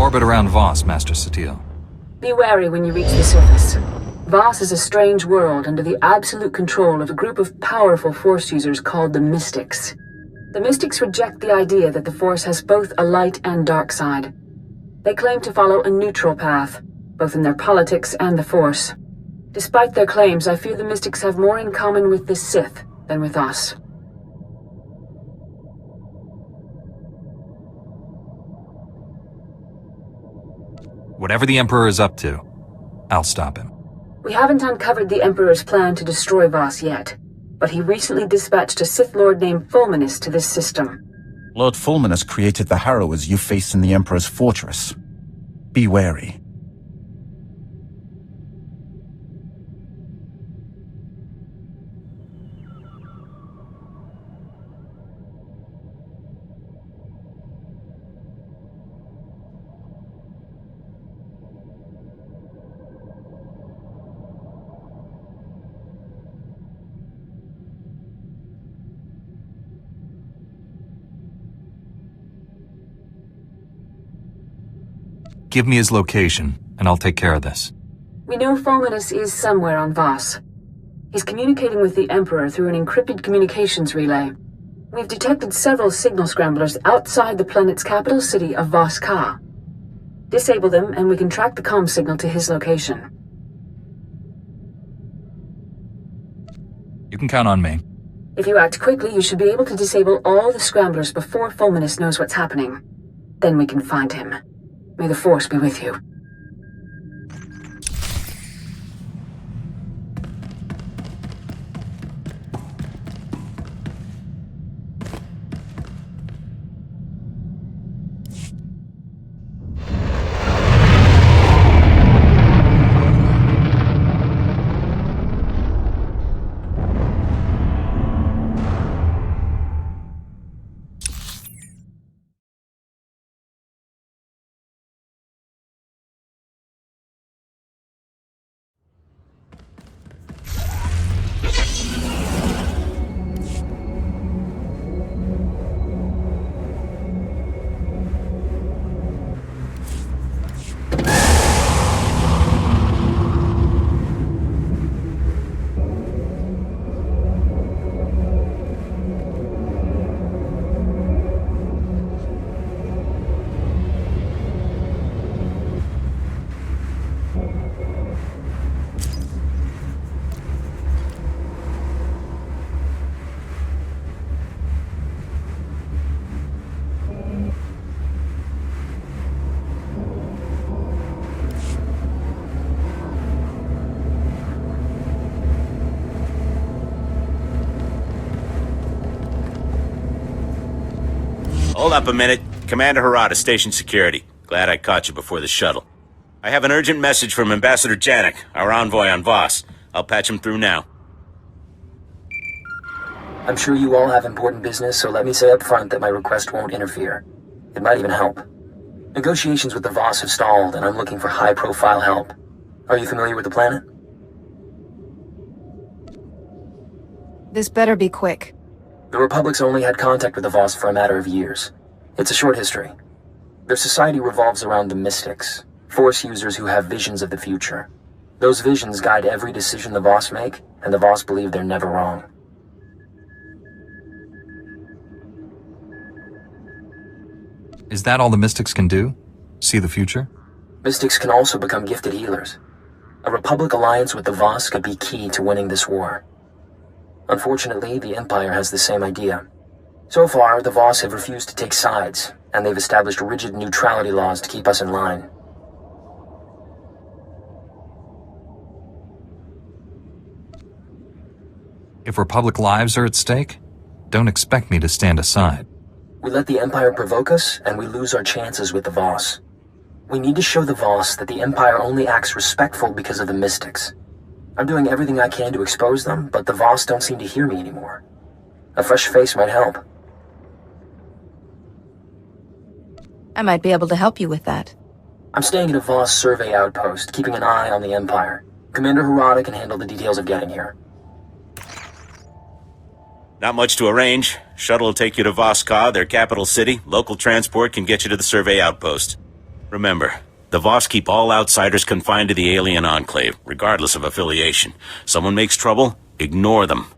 orbit around Voss, Master Satio. Be wary when you reach the surface. Voss is a strange world under the absolute control of a group of powerful Force users called the Mystics. The Mystics reject the idea that the Force has both a light and dark side. They claim to follow a neutral path, both in their politics and the Force. Despite their claims, I fear the Mystics have more in common with the Sith than with us. Whatever the Emperor is up to, I'll stop him. We haven't uncovered the Emperor's plan to destroy Voss yet, but he recently dispatched a Sith Lord named Fulminus to this system. Lord Fulminus created the Harrowers you face in the Emperor's fortress. Be wary. Give me his location, and I'll take care of this. We know Fulminus is somewhere on Voss. He's communicating with the Emperor through an encrypted communications relay. We've detected several signal scramblers outside the planet's capital city of Voss Ka. Disable them, and we can track the comm signal to his location. You can count on me. If you act quickly, you should be able to disable all the scramblers before Fulminus knows what's happening. Then we can find him. May the Force be with you. Hold up a minute. Commander Harada, Station Security. Glad I caught you before the shuttle. I have an urgent message from Ambassador Janik, our envoy on Voss. I'll patch him through now. I'm sure you all have important business, so let me say up front that my request won't interfere. It might even help. Negotiations with the Voss have stalled, and I'm looking for high-profile help. Are you familiar with the planet? This better be quick. The Republic's only had contact with the Voss for a matter of years. It's a short history. Their society revolves around the Mystics, Force users who have visions of the future. Those visions guide every decision the Voss make, and the Voss believe they're never wrong. Is that all the Mystics can do? See the future? Mystics can also become gifted healers. A Republic alliance with the Voss could be key to winning this war. Unfortunately, the Empire has the same idea. So far, the Voss have refused to take sides, and they've established rigid neutrality laws to keep us in line. If Republic lives are at stake, don't expect me to stand aside. We let the Empire provoke us, and we lose our chances with the Voss. We need to show the Voss that the Empire only acts respectful because of the Mystics. I'm doing everything I can to expose them, but the Voss don't seem to hear me anymore. A fresh face might help. I might be able to help you with that. I'm staying at a Voss survey outpost, keeping an eye on the Empire. Commander Harada can handle the details of getting here. Not much to arrange. Shuttle will take you to Voss Ka, their capital city. Local transport can get you to the survey outpost. Remember, the Voss keep all outsiders confined to the alien enclave, regardless of affiliation. Someone makes trouble, ignore them.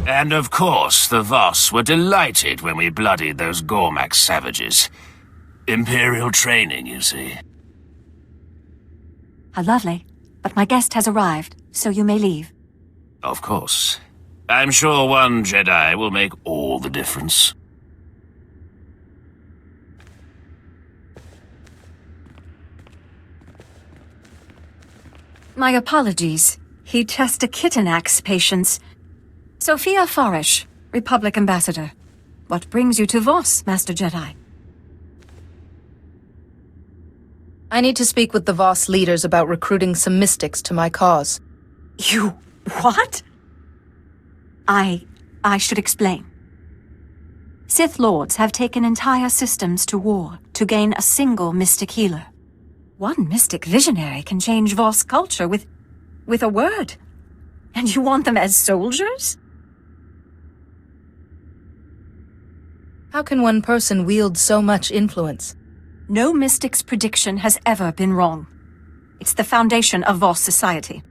And of course, the Voss were delighted when we bloodied those Gormak savages. Imperial training, you see. How lovely. But my guest has arrived, so you may leave. Of course. I'm sure one Jedi will make all the difference. My apologies. He Chester Kittenax patients. Sophia Farish, Republic Ambassador. What brings you to Voss, Master Jedi? I need to speak with the Voss leaders about recruiting some mystics to my cause. You... what? I should explain. Sith Lords have taken entire systems to war to gain a single mystic healer. One mystic visionary can change Voss culture with a word. And you want them as soldiers? How can one person wield so much influence? No mystic's prediction has ever been wrong. It's the foundation of Voss society.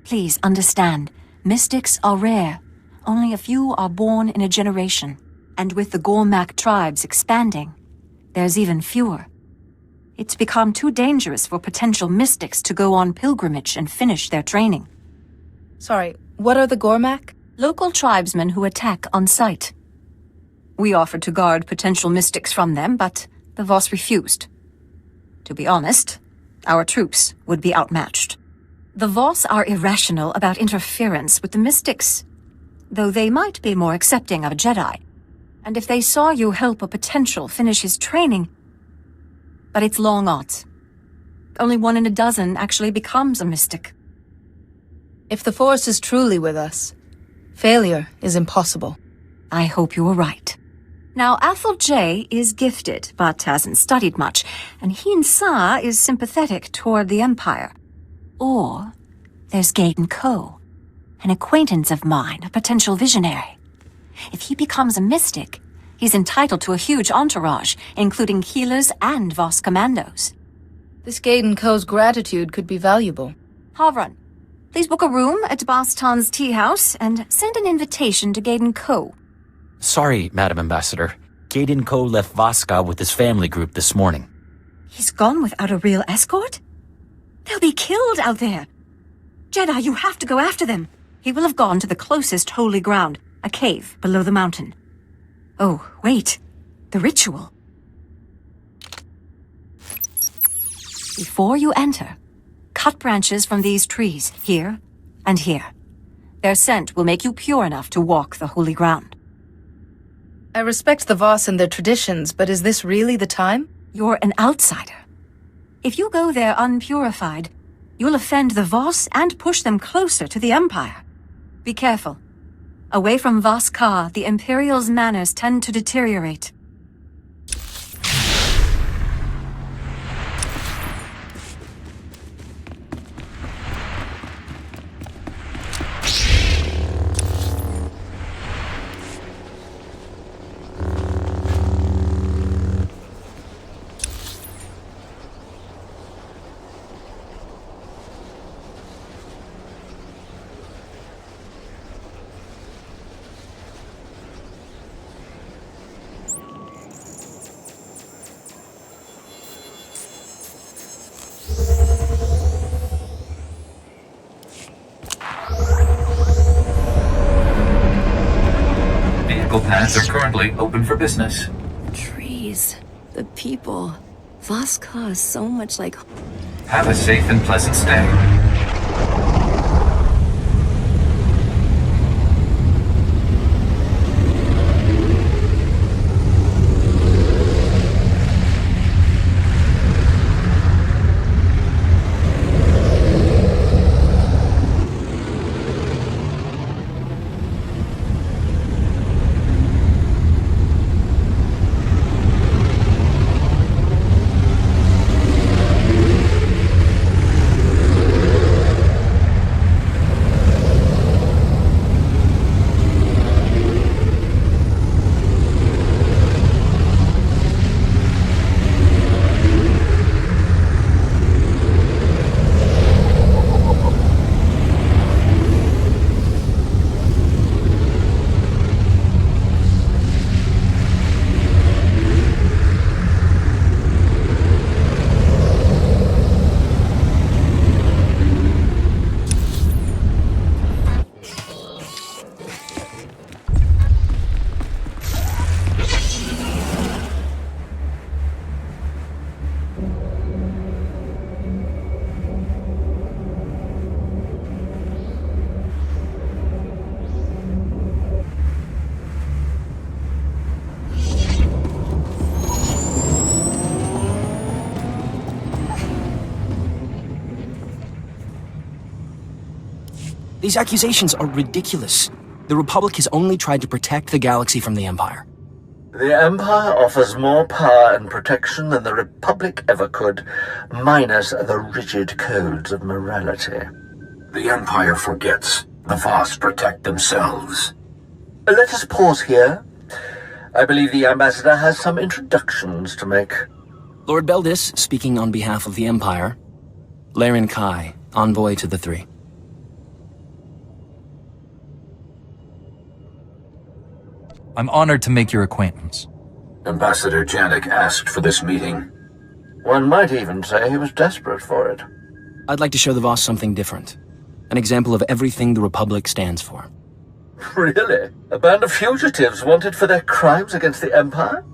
Please understand, mystics are rare. Only a few are born in a generation. And with the Gormak tribes expanding, there's even fewer. It's become too dangerous for potential mystics to go on pilgrimage and finish their training. Sorry, what are the Gormak? Local tribesmen who attack on sight. We offered to guard potential mystics from them, but the Voss refused. To be honest, our troops would be outmatched. The Voss are irrational about interference with the mystics, though they might be more accepting of a Jedi. And if they saw you help a potential finish his training... But it's long odds. Only 1 in a dozen actually becomes a mystic. If the Force is truly with us, failure is impossible. I hope you are right. Now, Athel J is gifted, but hasn't studied much, and Heen Sa is sympathetic toward the Empire. Or there's Gaydon Ko, an acquaintance of mine, a potential visionary. If he becomes a mystic, he's entitled to a huge entourage, including healers and Voss commandos. This Gaydon Ko's gratitude could be valuable. Havran, please book a room at Baston's tea house and send an invitation to Gaydon Ko. Sorry, Madam Ambassador. Gaydon Ko left Voska with his family group this morning. He's gone without a real escort? They'll be killed out there. Jedi, you have to go after them. He will have gone to the closest holy ground, a cave below the mountain. Oh, wait. The ritual. Before you enter, cut branches from these trees, here and here. Their scent will make you pure enough to walk the holy ground. I respect the Voss and their traditions, but is this really the time? You're an outsider. If you go there unpurified, you'll offend the Voss and push them closer to the Empire. Be careful. Away from Voss Ka, the Imperial's manners tend to deteriorate. Paths are currently open for business. Trees, the people. Voss Ka is so much like... Have a safe and pleasant stay. These accusations are ridiculous. The Republic has only tried to protect the galaxy from the Empire. The Empire offers more power and protection than the Republic ever could, minus the rigid codes of morality. The Empire forgets. The Voss protect themselves. Let us pause here. I believe the Ambassador has some introductions to make. Lord Beldis, speaking on behalf of the Empire. Laren Kai, envoy to the Three. I'm honored to make your acquaintance. Ambassador Janek asked for this meeting. One might even say he was desperate for it. I'd like to show the Voss something different. An example of everything the Republic stands for. Really? A band of fugitives wanted for their crimes against the Empire?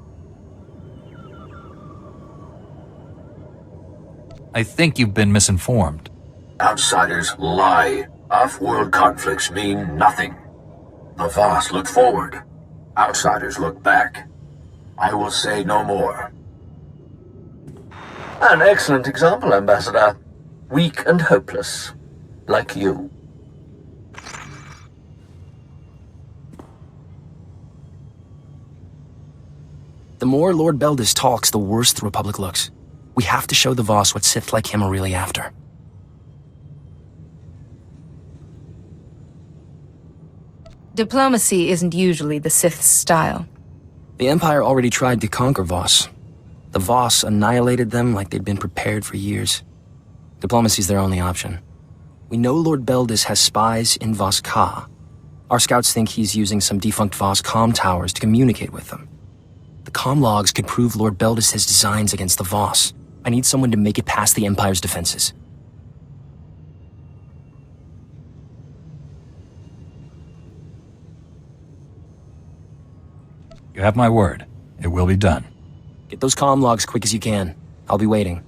I think you've been misinformed. Outsiders lie. Off-world conflicts mean nothing. The Voss look forward. Outsiders look back. I will say no more. An excellent example, Ambassador. Weak and hopeless. Like you. The more Lord Beldis talks, the worse the Republic looks. We have to show the Voss what Sith like him are really after. Diplomacy isn't usually the Sith's style. The Empire already tried to conquer Voss. The Voss annihilated them like they'd been prepared for years. Diplomacy's their only option. We know Lord Beldis has spies in Voss Ka. Our scouts think he's using some defunct Voss comm towers to communicate with them. The comm logs could prove Lord Beldis has designs against the Voss. I need someone to make it past the Empire's defenses. You have my word. It will be done. Get those comm logs quick as you can. I'll be waiting.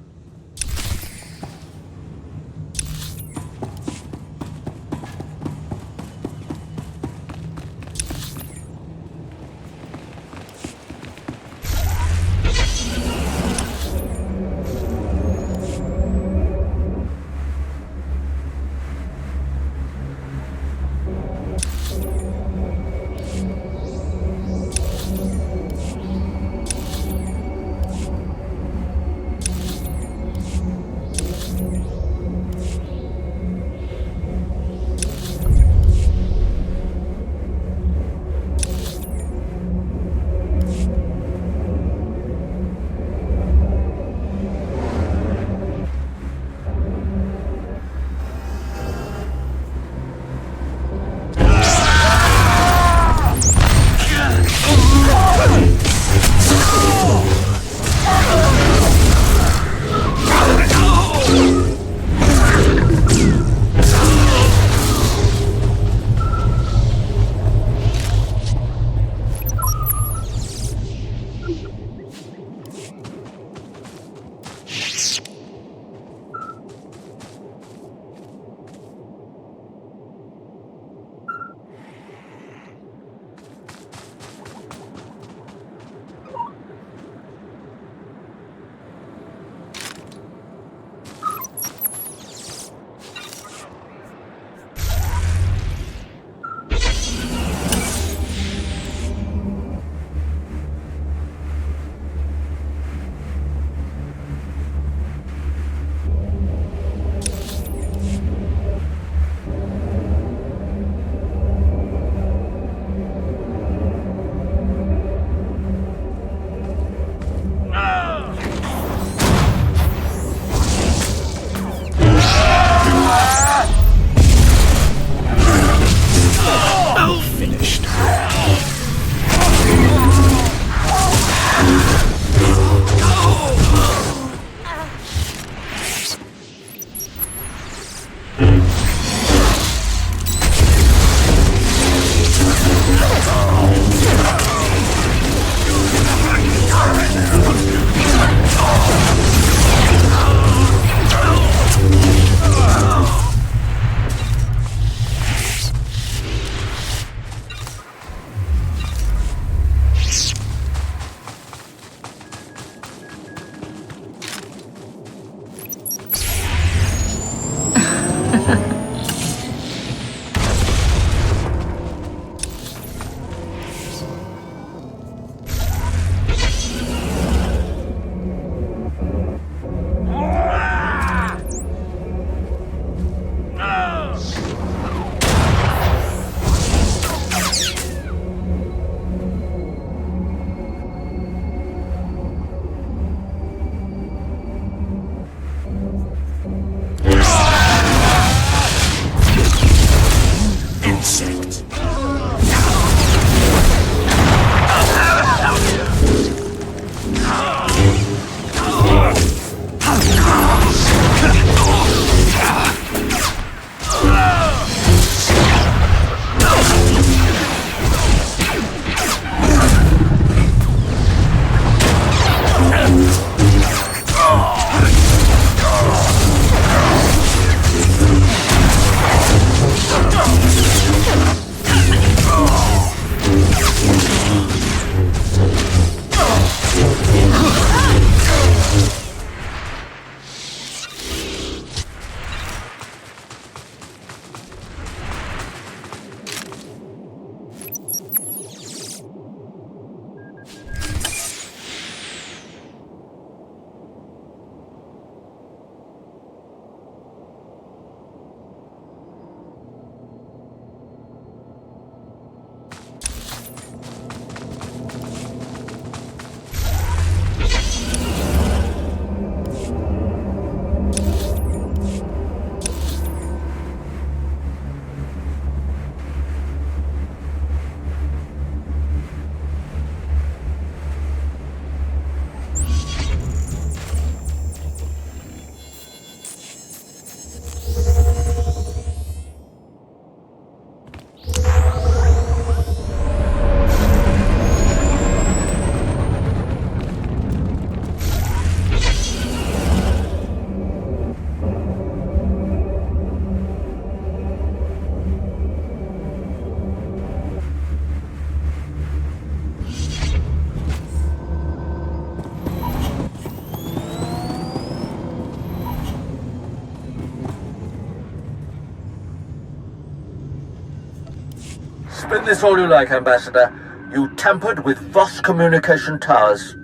this all you like, Ambassador. You tampered with Voss communication towers.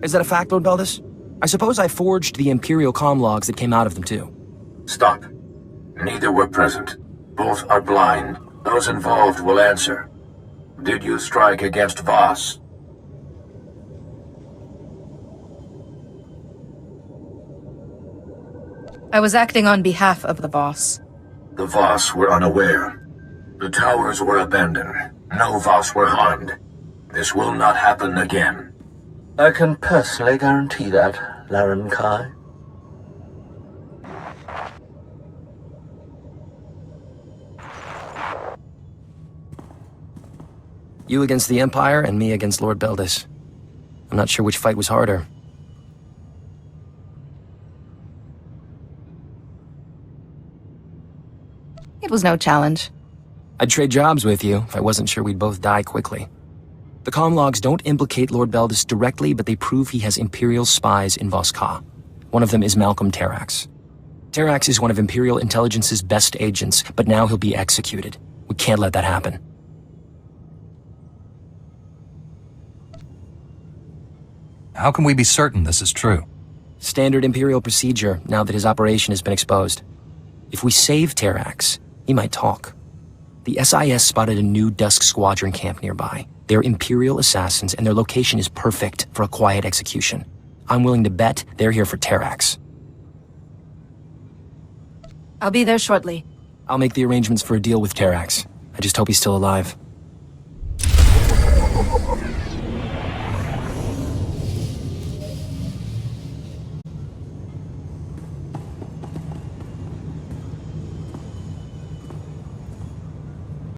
Is that a fact, Lord Beldis? I suppose I forged the Imperial comm logs that came out of them, too. Stop. Neither were present. Both are blind. Those involved will answer. Did you strike against Voss? I was acting on behalf of the Voss. The Voss were unaware. The towers were abandoned. No Voss were harmed. This will not happen again. I can personally guarantee that, Laren Kai. You against the Empire, and me against Lord Beldis. I'm not sure which fight was harder. It was no challenge. I'd trade jobs with you if I wasn't sure we'd both die quickly. The comm logs don't implicate Lord Beldis directly, but they prove he has Imperial spies in Voss Ka. One of them is Malcolm Terrax. Terrax is one of Imperial Intelligence's best agents, but now he'll be executed. We can't let that happen. How can we be certain this is true? Standard Imperial procedure, now that his operation has been exposed. If we save Terrax, he might talk. The SIS spotted a new Dusk Squadron camp nearby. They're Imperial assassins, and their location is perfect for a quiet execution. I'm willing to bet they're here for Terrax. I'll be there shortly. I'll make the arrangements for a deal with Terrax. I just hope he's still alive.